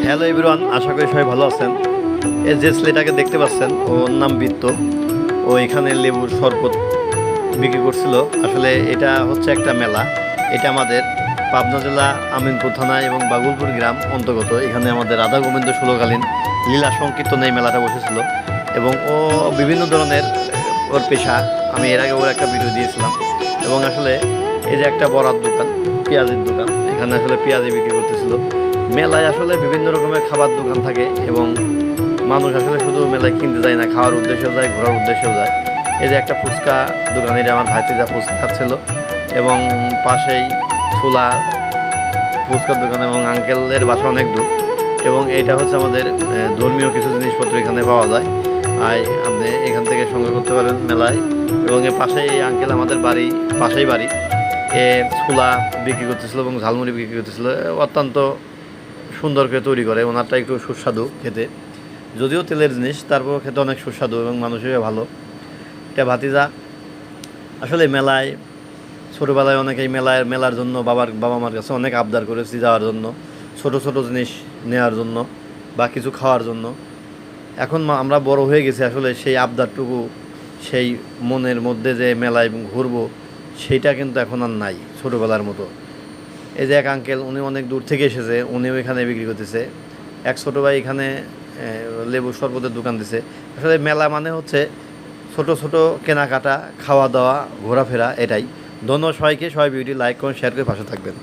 Hello everyone, আশা করি সবাই ভালো আছেন। এই যে ছেলেটাকে দেখতে পাচ্ছেন, ওর নাম বৃত্ত। ও এখানে লেবুর শরবত বিক্রি করছিল। আসলে এটা হচ্ছে একটা মেলা। এটা আমাদের পাবনা জেলা আমিনপুর থানা এবং বাগুলপুর গ্রাম অন্তর্গত। এখানে আমাদের রাধা গোবিন্দ ষোলকালীন লীলা সংকীর্তনে এই মেলাটা বসেছিল এবং ও বিভিন্ন ধরনের ওর পেশা। আমি এর আগে ওর একটা ভিডিও দিয়েছিলাম এবং আসলে এই যে একটা বড়ার দোকান, পেঁয়াজের দোকান, এখানে আসলে পেঁয়াজি বিক্রি করতেছিল। মেলায় আসলে বিভিন্ন রকমের খাবার দোকান থাকে এবং মানুষ আসলে শুধু মেলায় কিনতে যায় না, খাওয়ার উদ্দেশ্যেও যায়, ঘোরার উদ্দেশ্যেও যায়। এই যে একটা ফুচকা দোকান, এটা আমার ভাইতে যা ফুচকা খাচ্ছিল এবং পাশেই ছোলা ফুচকার দোকান এবং আঙ্কেলের বাসা অনেক দূর। এবং এটা হচ্ছে আমাদের ধর্মীয় কিছু জিনিসপত্র এখানে পাওয়া যায়। আর আপনি এখান থেকে সংগ্রহ করতে পারেন মেলায়। এবং এর পাশেই এই আঙ্কেল আমাদের বাড়ি, পাশেই বাড়ি, এ ছোলা বিক্রি করতেছিল এবং ঝালমুড়ি বিক্রি করতেছিল। অত্যন্ত সুন্দর করে তৈরি করে, ওনারটা একটু সুস্বাদু খেতে, যদিও তেলের জিনিস, তারপর খেতে অনেক সুস্বাদু এবং মানুষের ভালো। এটা ভাতিজা। আসলে মেলায় ছোটোবেলায় অনেকেই মেলার জন্য বাবা মার কাছে অনেক আবদার করেছি যাওয়ার জন্য, ছোট ছোট জিনিস নেওয়ার জন্য বা কিছু খাওয়ার জন্য। এখন আমরা বড় হয়ে গেছি, আসলে সেই আবদারটুকু, সেই মনের মধ্যে যে মেলায় ঘুরবো, সেইটা কিন্তু এখন আর নাই ছোটোবেলার মতো। এই যে এক আঙ্কেল, উনি অনেক দূর থেকে এসেছে, উনিও এখানে বিক্রি করতেছে। এক ছোটো ভাই এখানে লেবু শরবতের দোকান দিছে। আসলে মেলা মানে হচ্ছে ছোট ছোট কেনাকাটা, খাওয়া দাওয়া, ঘোরাফেরা, এটাই। ধন্যবাদ সবাইকে। সবাই ভিডিও লাইক করুন, শেয়ার করে পাশে থাকবেন।